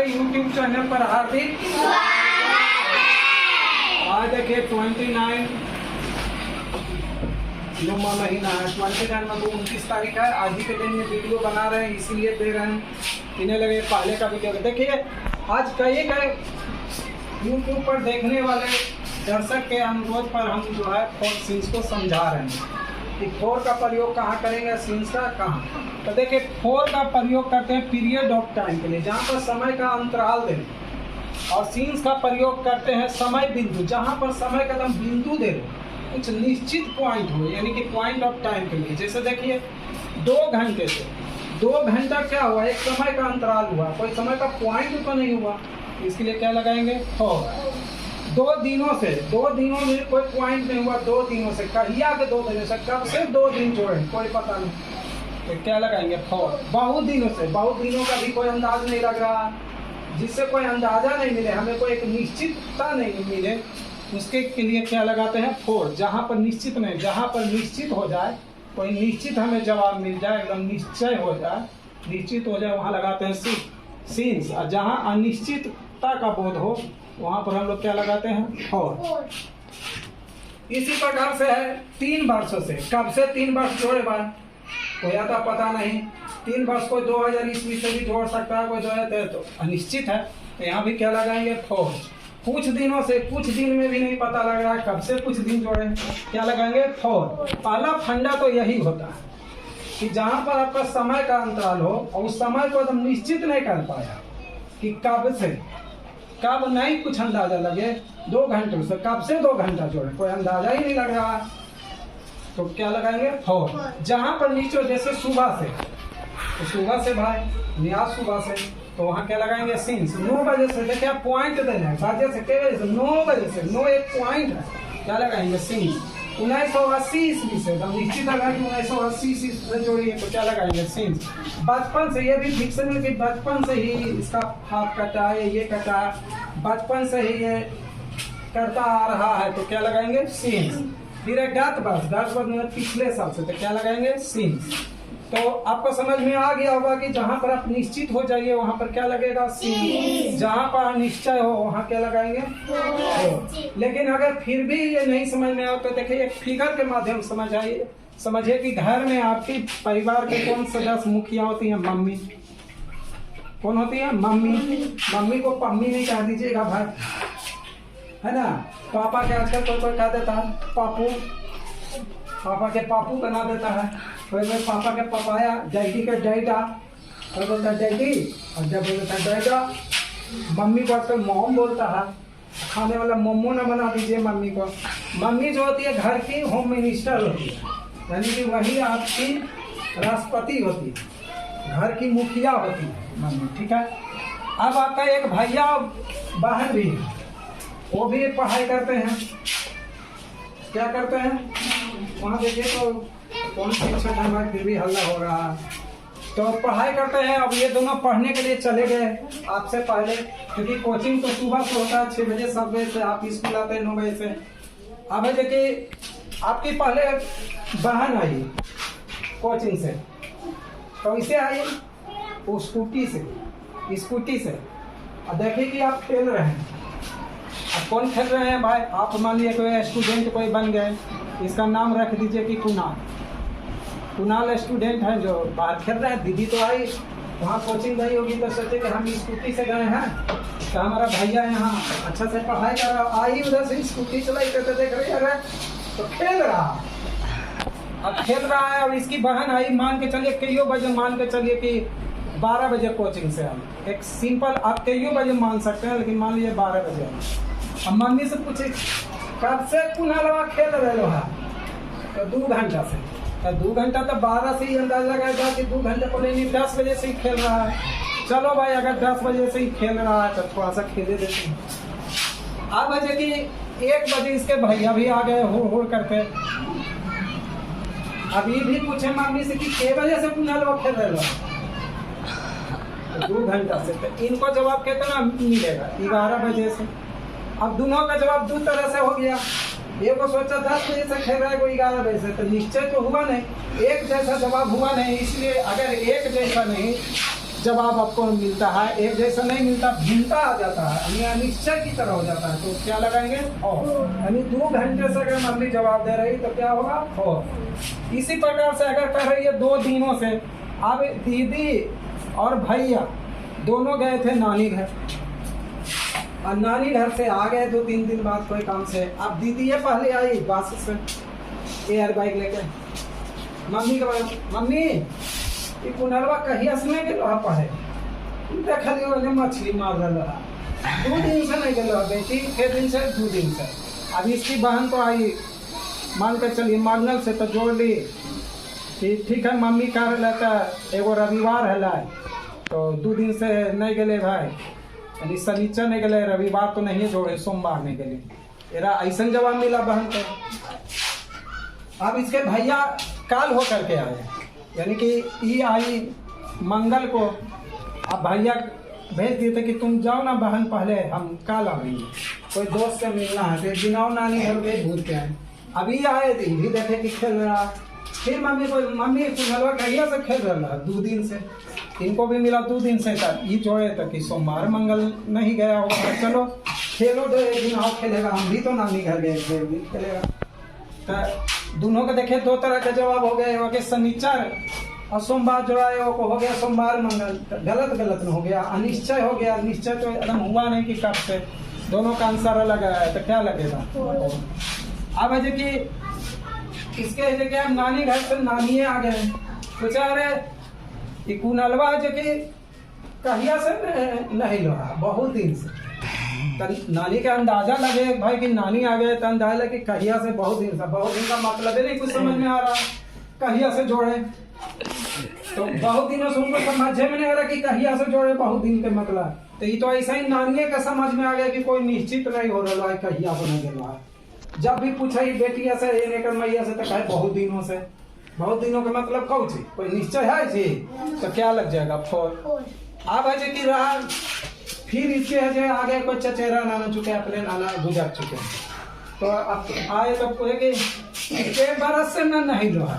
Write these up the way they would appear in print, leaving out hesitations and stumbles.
हमारे YouTube channel पर हार्दिक आज देखिए 29 जुम्मा महीना है, 29 मतलब 29 तारीख है। आज ही के दिन ये वीडियो बना रहे हैं, इसीलिए दे रहे हैं। इन्हें लगे पहले का वीडियो देखिए। आज कई यूट्यूब पर देखने वाले दर्शक के अनुरोध पर हम जो है फोर सीन्स को समझा रहे हैं कि फोर का प्रयोग कहाँ करेंगे, सीन्स का कहाँ। तो देखिए फोर का प्रयोग करते हैं पीरियड ऑफ टाइम के लिए, जहाँ पर समय का अंतराल दें, और सीन्स का प्रयोग करते हैं समय बिंदु, जहाँ पर समय का एकदम बिंदु दे कुछ निश्चित पॉइंट हो, यानी कि पॉइंट ऑफ टाइम के लिए। जैसे देखिए 2 घंटे से 2 घंटा क्या हुआ, एक समय का अंतराल हुआ, कोई समय का पॉइंट तो नहीं हुआ, इसके लिए क्या लगाएंगे फोर। 2 दिनों से 2 दिनों में कोई पॉइंट नहीं हुआ, 2 दिनों से कहिया के 2 दिनों से, कब से 2 दिन जोड़े कोई पता नहीं, तो क्या लगाएंगे फोर। बहुत दिनों से, बहुत दिनों का भी कोई अंदाज नहीं लग रहा, जिससे कोई अंदाजा नहीं मिले, हमें कोई एक निश्चितता नहीं मिले, उसके के लिए क्या लगाते हैं फोर। जहाँ पर निश्चित नहीं, जहाँ पर निश्चित हो जाए, कोई निश्चित हमें जवाब मिल जाए, एकदम निश्चय हो जाए, निश्चित हो जाए, वहाँ लगाते हैं सीन्स। और जहाँ अनिश्चितता का बोध हो, वहाँ पर हम लोग क्या लगाते हैं फोर। इसी प्रकार से है 3 वर्षों से, कब से 3 वर्ष जोड़े बार कोई आता पता नहीं। 3 वर्ष को 2000 ईस्वी से भी जोड़ सकता है, कोई 2000 तो अनिश्चित है, तो यहाँ भी क्या लगाएंगे फोर। कुछ दिनों से, कुछ दिन में भी नहीं पता लग रहा है कब से कुछ दिन जोड़े, क्या लगाएंगे फोर। पहला फंडा तो यही होता है कि जहाँ पर आपका समय का अंतराल हो और उस समय को एकदम निश्चित नहीं कर पाया कि कब से कब, नहीं कुछ अंदाजा लगे, 2 घंटे से कब से 2 घंटा जोड़े, कोई अंदाजा ही नहीं लग रहा, तो क्या लगाएंगे फोर। जहाँ पर नीचे जैसे सुबह से, तो सुबह से भाई नियाज सुबह से, तो वहाँ क्या लगाएंगे सीन्स। 9 बजे से, देखिए पॉइंट देना है, बजे से क्या बजे से, 9 बजे से, 9 एक पॉइंट है, क्या लगाएंगे सीन्स। 1980 ईस्वी से, तो निश्चित लगा कि 1980 ईस्वी से जोड़िए, तो क्या लगाएंगे सीन्स। बचपन से, ये भी फिक्सन है कि बचपन से ही इसका हाथ कटा है, ये कटा है, बचपन से ही ये करता आ रहा है, तो क्या लगाएंगे सीन्स। फिर है 10 वर्ष में पिछले साल से, तो क्या लगाएंगे सीन्स। तो आपको समझ में आ गया होगा कि जहाँ पर आप निश्चित हो जाइए वहाँ पर क्या लगेगा सीन्स, जहाँ पर अनिश्चय हो वहाँ क्या लगाएंगे फोर। लेकिन अगर फिर भी ये नहीं समझ में आओ तो देखिए एक फिगर के माध्यम से समझिए कि घर में आपकी परिवार के कौन सदस्य मुखिया होती है, मम्मी। कौन होती है, मम्मी। मम्मी को पम्मी नहीं कह दीजिएगा भाई, है ना। पापा के आजकल कोई कह देता है पापू, पापा के पापू बना देता है, कोई पापा के पपाया, डैडी के डैडा, कोई बोलता है डैडी, और जब बोलता है डैडा। मम्मी को आजकल मॉम बोलता है, खाने वाला मोमो ना बना दीजिए मम्मी को। मम्मी जो होती है घर की होम मिनिस्टर होती है, यानी कि वही आपकी राष्ट्रपति होती है, घर की मुखिया होती है मम्मी, ठीक है। अब आपका एक भैया बहन भी है, वो भी पढ़ाई करते हैं, क्या करते हैं वहाँ देखिए, तो कौन शिक्षक है भाई, फिर भी हल्ला हो रहा है, तो पढ़ाई करते हैं। अब ये दोनों पढ़ने के लिए चले गए आपसे पहले, क्योंकि कोचिंग तो सुबह से होता है 6 बजे, 7 बजे से, आप स्कूल आते हैं 9 बजे से। अब देखिए आपकी पहले बहन आई कोचिंग से, तो इसे आई वो स्कूटी से, अब देखिए कि आप खेल रहे हैं। अब कौन खेल रहे हैं भाई, आप मान लीजिए कोई स्टूडेंट कोई बन गए, इसका नाम रख दीजिए कि कुणाल स्टूडेंट है जो बाहर खेल रहे हैं। दीदी तो आई वहाँ कोचिंग गई होगी, तो सोचे कि हम स्कूटी से गए हैं, तो हमारा भैया यहाँ अच्छा से पढ़ाई कर रहा, आई उधर से स्कूटी चलाई करते देख रही है, तो खेल रहा है। और इसकी बहन आई, मान के चलिए कईयों बजे, मान के चलिए कि 12 बजे कोचिंग से आई, एक सिंपल, आप कईयों बजे मान सकते हैं, लेकिन मान लीजिए 12 बजे। अब मम्मी से पूछे कब से कुणालवा खेल रहे हो, तो 2 घंटा से, तो 2 घंटा तो 12 से ही अंदाजा लगाएगा कि 2 घंटे को नहीं, 10 बजे से ही खेल रहा है। चलो भाई अगर 10 बजे से ही खेल रहा है तो थोड़ा सा खेले देते हैं। अब बजे कि 1 बजे इसके भैया भी आ गए हो करके, अभी भी पूछे मम्मी से कि 6 बजे से कुणालवा खेल रहे हो, 2 घंटा से, तो इनको जवाब कितना मिलेगा, 11 बजे से। अब दोनों का जवाब 2 तरह से हो गया, एक को सोचा 10 बजे से खेल रहा है, कोई 11 बजे से, तो निश्चय तो हुआ नहीं, एक जैसा जवाब हुआ नहीं। इसलिए अगर एक जैसा नहीं जवाब आपको मिलता है, एक जैसा नहीं मिलता, भिन्नता आ जाता है, यानी अनिश्चय की तरह हो जाता है, तो क्या लगाएंगे और। यानी 2 घंटे से अगर मम्मी जवाब दे रही तो क्या होगा और। इसी प्रकार से अगर कह रही है 2 दिनों से, अब दीदी और भैया दोनों गए थे नानी घर, और नानी घर से आ गए 2-3 दिन बाद कोई काम से। अब दीदी ये पहले आई बस से एयर बाइक लेके, मम्मी के बाद मम्मी ये कुनरवा कहिया से नहीं गेलो पढ़े, देखलियो वाले मछली मार रहा 2 दिन से नहीं गेलो बेटी, के दिन से 2 दिन से। अब इसकी बहन तो आई मान कर चलिए मांगल से तो जोड़ ली कि ठीक है मम्मी कर लेता, एगो रविवार है लाए तो 2 दिन से नहीं गए भाई, यानी शनिचर नहीं गए, रविवार तो नहीं जोड़े, सोमवार नहीं गए। तेरा ऐसा जवाब मिला बहन को। अब इसके भैया काल हो करके आए, यानी कि ये आई मंगल को, अब भैया भेज दिए थे कि तुम जाओ ना बहन, पहले हम काल आएंगे, कोई दोस्त से मिलना है, तो एक दिन आओ नानी घर गए भूल के आए। अभी आए थे भी देखे कि खेल रहा, फिर मम्मी कुनलवा कहिया से खेल रहा 2 दिन से, इनको भी मिला 2 दिन से तक ये जोड़े तक कि सोमवार मंगल नहीं गया होगा, चलो खेलो 2 दिन आओ खेलेगा, हम भी तो नानी घर गए खेलेगा। तो दोनों को देखे 2 तरह के जवाब हो गए, कि शनिचर और सोमवार जोड़ाए हो गया सोमवार मंगल, गलत न हो गया, अनिश्चय हो गया। निश्चय तो एकदम हुआ नहीं कि कब से, दोनों का आंसर अलग है, तो क्या लगेगा। अब है कि इसके जगह नानी घर से नानी आ गए, कुछ अरे कुनलवा जो कि कहिया से नहीं लोहा बहुत दिन से, नानी का अंदाजा लगे भाई कि नानी आ गए, तो अंदाजा लगे कहिया से बहुत दिन से, बहुत दिन का मतलब है नहीं कुछ समझ में आ रहा, कहिया से जोड़े तो बहुत दिनों से उनको समझ में नहीं आ रहा कि कहिया से जोड़े बहुत दिन के मतलब, तो ये तो ऐसा ही नानिये का समझ में आ गया कि कोई निश्चित नहीं हो रहा है कहिया से नहीं गया। जब भी पूछा बेटिया से मैया से तो कहे बहुत दिनों से, बहुत दिनों का मतलब कौन सी कोई निश्चय है जी, तो क्या लग जाएगा फोर। अब है कि रहा फिर इसके है आगे कोई चचेरा नाना चुके, अपने नाना गुजर चुके, तो अब आए तो पूरे कि 1 बरस से ना नहीं रहा,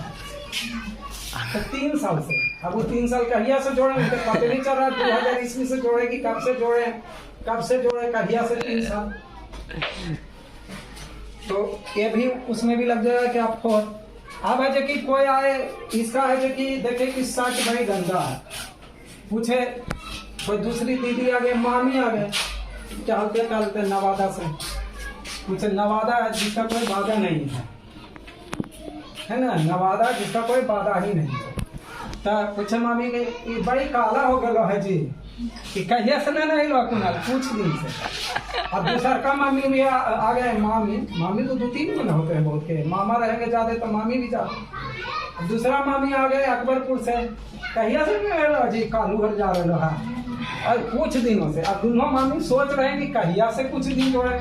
तो 3 साल से। अब वो 3 साल कहिया से जोड़े तो पता नहीं चल रहा 2000 ईस्वी से जोड़े कि कब से जोड़े कहिया से 3 साल, तो ये भी उसमें भी लग जाएगा कि आप फोर। अब है कि कोई आए इसका है कि देखे कि सच भाई गंदा है, पूछे कोई दूसरी दीदी आ गए, मामी आ गए, चलते नवादा से, पूछे नवादा जिसका कोई बाधा नहीं है ना, नवादा जिसका कोई बाधा ही नहीं है, तो पूछे मामी के ये बड़ी काला हो गया है जी, कि कहिया से नहीं लो कुनाल पूछ दिन से। अब दूसरा का मामी भी आ गए, मामी तो 2-3 में होते हैं बहुत के, मामा रहेंगे ज्यादा तो मामी भी ज्यादा। दूसरा मामी आ गए अकबरपुर से, कहिया से नहीं जी कालू घर जा रहे है और कुछ दिनों से। अब दोनों मामी सोच रहे हैं कि कहिया से कुछ दिन जो है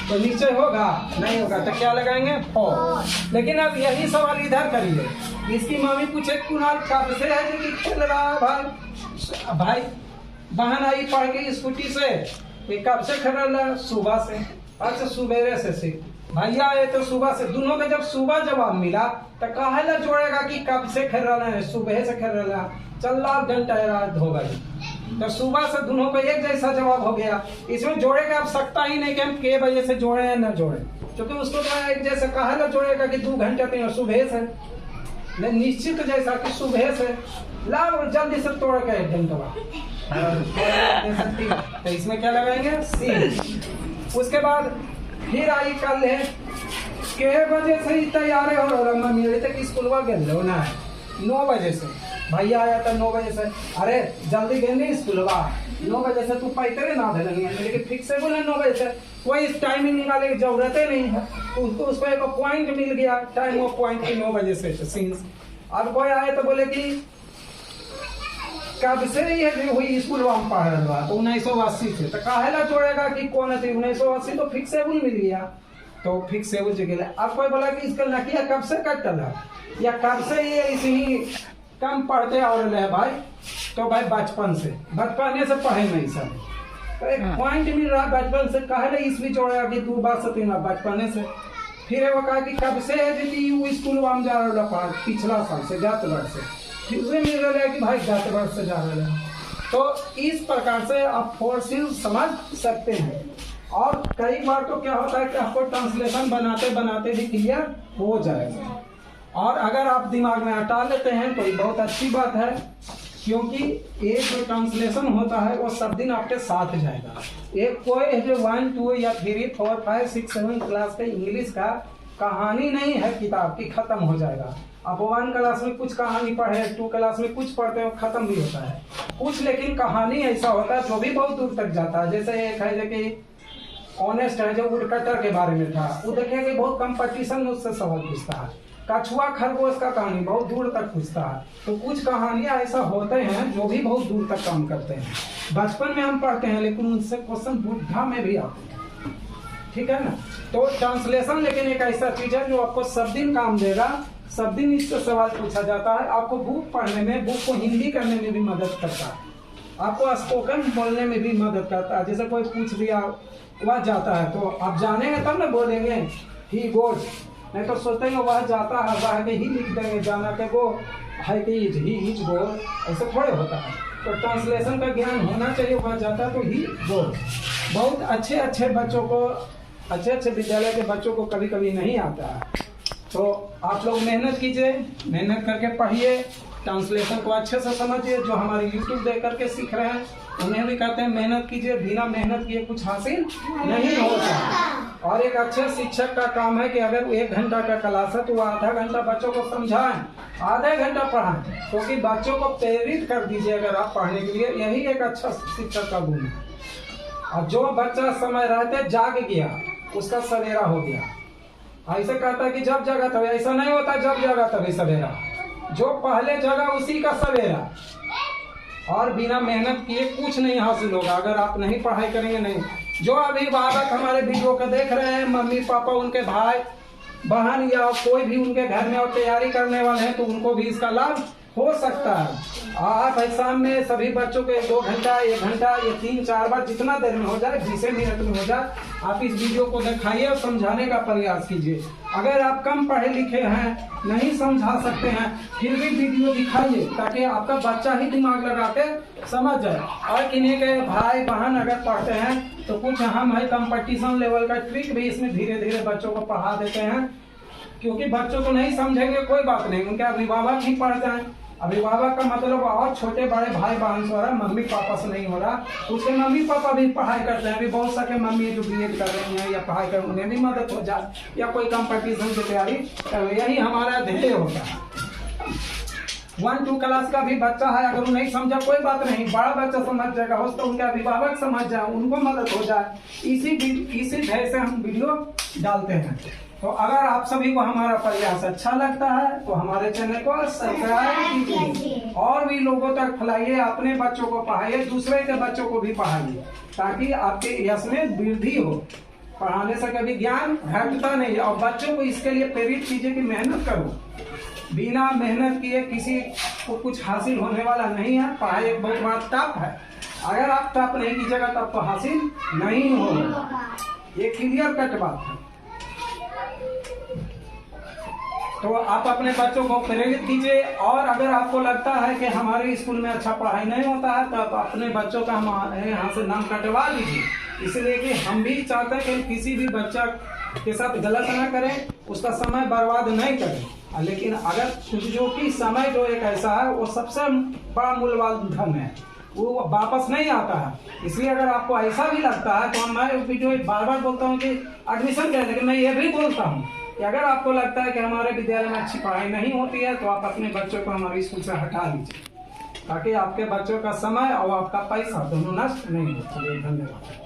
तो नीचे होगा नहीं होगा, तो क्या लगाएंगे फोर। लेकिन अब यही सवाल इधर करिए, इसकी मामी पूछे कुनाल कब से है कि खेल रहा है भाई बहन आई पढ़ के स्कूटी से, कब से खेल रहा, सुबह से। अच्छा सुबेरे से भैया आए तो सुबह से, दोनों का जब सुबह जवाब मिला तो काहे ला जोड़ेगा कि कब से खेल रहा है, सुबह से खेल रहा, चल रहा घंटा रात होगा, तो सुबह से दोनों को एक जैसा जवाब हो गया। इसमें जोड़े का आवश्यकता ही नहीं कि हम के बजे से जोड़े या न जोड़े, क्योंकि उसको तो एक जैसा काहे ला जोड़ेगा कि 2 घंटे तीन सुबह से, निश्चित जैसा कि सुबह से ला जल्दी से तोड़ के 1 घंटा, तो इसमें क्या लगाएंगे सी। उसके बाद फिर आई कल है के बजे से ही तैयार हो रहा, मम्मी तक स्कूलवा गए ना 9 बजे से, भैया आया था 9 बजे से, अरे जल्दी गए नहीं स्कूलवा 9 बजे से, तू पैतरे ना दे लेकिन फिक्स से बोले 9 बजे से, कोई टाइमिंग निकालने की जरूरत ही नहीं है, उसको एक पॉइंट मिल गया टाइम, वो पॉइंट की 9 बजे से सीन्स। अब कोई आए तो बोले कि कब से ये हुई स्कूल में पढ़ रहा तो 1980 से, तो काहे ला जोड़ेगा कि कौन है 1980, तो फिक्सेबल मिल गया, तो फिक्सेबल जगह। अब कोई बोला कि इसका नकिया कब से कटल या कब से ये इसी कम पढ़ते और ले भाई, तो भाई बचपन से पढ़े नहीं सब, तो एक पॉइंट मिल रहा बचपन से, काहे ला इसमें जोड़ेगा कि 2 बार से 3 बार बचपने से। फिर वो कहा कि कब से है कि स्कूल में जा रहा पिछला साल से, 10 वर्ष से, फिर मिल रहा है कि भाई 10 वर्ष से जा रहा है, तो इस प्रकार से आप फोर्सिव समझ सकते हैं। और कई बार तो क्या होता है कि आपको ट्रांसलेशन बनाते बनाते भी क्लियर हो जाएगा। और अगर आप दिमाग में हटा लेते हैं तो ये बहुत अच्छी बात है, क्योंकि एक जो ट्रांसलेशन होता है वो सब दिन आपके साथ जाएगा। एक कोई जो 1, 2 या 3, 4, 5, 6, 7 क्लास का इंग्लिश का कहानी नहीं है किताब की, खत्म हो जाएगा। आप 1 क्लास में कुछ कहानी पढ़े, 2 क्लास में कुछ पढ़ते हो, खत्म भी होता है कुछ। लेकिन कहानी ऐसा होता है जो भी बहुत दूर तक जाता है। जैसे एक है जो कि ऑनेस्ट है, जो वुडकटर के बारे में था, वो देखे कि बहुत कंपटीशन में उससे सवाल पूछता है। कछुआ खरगोश का कहानी बहुत दूर तक पूछता है। तो कुछ कहानियां ऐसा होते हैं जो भी बहुत दूर तक काम करते हैं। बचपन में हम पढ़ते हैं लेकिन उनसे क्वेश्चन बुढ़ा में भी आते हैं, ठीक है ना। तो ट्रांसलेशन लेकिन एक ऐसा चीज है जो आपको सब दिन काम देगा, सब दिन इससे सवाल पूछा जाता है। आपको बुक पढ़ने में, बुक को हिंदी करने में भी मदद करता है, आपको स्पोकन बोलने में भी मदद करता है। जैसे कोई पूछ दिया वह जाता है तो आप जानेंगे तब ना बोलेंगे ही गोज, नहीं तो सोचते हैं वह जाता है, वह के ही लिख देंगे, जाना के गो है कि ही हिच गो, ऐसे थोड़े होता है। तो ट्रांसलेशन का ज्ञान होना चाहिए, वह जाता है तो ही गो। बहुत अच्छे अच्छे बच्चों को, अच्छे अच्छे विद्यालय के बच्चों को कभी कभी नहीं आता है। तो आप लोग मेहनत कीजिए, मेहनत करके पढ़िए, ट्रांसलेशन को अच्छे से समझिए। जो हमारे यूट्यूब देख करके सीख रहे हैं उन्हें भी कहते हैं मेहनत कीजिए, बिना मेहनत किए कुछ हासिल नहीं होता। और एक अच्छे शिक्षक का काम है कि अगर 1 घंटा का क्लास है तो वो आधा घंटा बच्चों को समझाएं, आधा घंटा पढ़ाएं, क्योंकि बच्चों को प्रेरित कर दीजिए अगर आप पढ़ने के लिए। यही एक अच्छा शिक्षक का गुण है। और जो बच्चा समय रहते जाग गया उसका सवेरा हो गया। ऐसे कहता है कि जब जगा तभी, ऐसा नहीं होता जब जगा तभी सवेरा। जो पहले जगा उसी का सवेरा। और बिना मेहनत किए कुछ नहीं हासिल होगा अगर आप नहीं पढ़ाई करेंगे। नहीं, जो अभिभावक हमारे वीडियो को देख रहे हैं, मम्मी पापा, उनके भाई बहन या कोई भी उनके घर में और तैयारी करने वाले हैं तो उनको भी इसका लाभ हो सकता है। आप शाम में सभी बच्चों को 2 घंटा, 1 घंटा या 3-4 बार जितना देर में हो जाए, 20 मिनट में हो जाए, आप इस वीडियो को दिखाइए और समझाने का प्रयास कीजिए। अगर आप कम पढ़े लिखे हैं, नहीं समझा सकते हैं, फिर भी वीडियो दिखाइए ताकि आपका बच्चा ही दिमाग लगा के समझ जाए। और किन्हीं के भाई बहन अगर पढ़ते हैं तो कुछ हम है कंपटीशन लेवल का ट्रिक भी इसमें धीरे धीरे बच्चों को पढ़ा देते हैं। क्योंकि बच्चों को नहीं समझेंगे कोई बात नहीं, उनके अभिभावक ही पढ़ जाए। अभिभावक का मतलब और छोटे बड़े भाई बहन से हो रहा, मम्मी पापा से नहीं हो रहा। उसके मम्मी पापा भी पढ़ाई करते हैं, अभी बहुत सारे मम्मी जो बीएड कर रही हैं या पढ़ाई कर, उन्हें भी मदद हो जाए या कोई कंपटीशन की तैयारी। यही हमारा ध्येय होता है। 1-2 क्लास का भी बच्चा है, अगर वो नहीं समझा कोई बात नहीं, बड़ा बच्चा समझ जाएगा, हो तो उनके अभिभावक समझ जाए, उनको मदद हो जाए। इसी ध्येय से हम वीडियो डालते हैं। तो अगर आप सभी को हमारा प्रयास अच्छा लगता है तो हमारे चैनल को सब्सक्राइब कीजिए और भी लोगों तक फैलाइए, अपने बच्चों को पढ़ाइए, दूसरे के बच्चों को भी पढ़ाइए, ताकि आपके यश में वृद्धि हो। पढ़ाने से कभी ज्ञान घटता नहीं। और बच्चों को इसके लिए प्रेरित कीजिए कि मेहनत करो। बिना मेहनत किए किसी को कुछ हासिल होने वाला नहीं है। पढ़ाई एक बहुत बड़ा टॉप है, अगर आप टॉप नहीं कीजिएगा तब तो हासिल नहीं होगा। ये क्लियर कट बात है। तो आप अपने बच्चों को प्रेरित कीजिए। और अगर आपको लगता है कि हमारे स्कूल में अच्छा पढ़ाई नहीं होता है तो आप अपने बच्चों का हमारे यहाँ से नाम कटवा लीजिए, इसलिए कि हम भी चाहते हैं कि किसी भी बच्चा के साथ गलत ना करें, उसका समय बर्बाद नहीं करें। लेकिन अगर जो कि समय जो एक ऐसा है वो सबसे बड़ा मूल्यवान धन है, वो वापस नहीं आता है। इसलिए अगर आपको ऐसा भी लगता है तो मैं वीडियो बार बार बोलता हूँ कि एडमिशन करें, लेकिन मैं ये भी बोलता हूँ कि अगर आपको लगता है कि हमारे विद्यालय में अच्छी पढ़ाई नहीं होती है तो आप अपने बच्चों को हमारे स्कूल से हटा लीजिए, ताकि आपके बच्चों का समय और आपका पैसा दोनों नष्ट नहीं हो। धन्यवाद।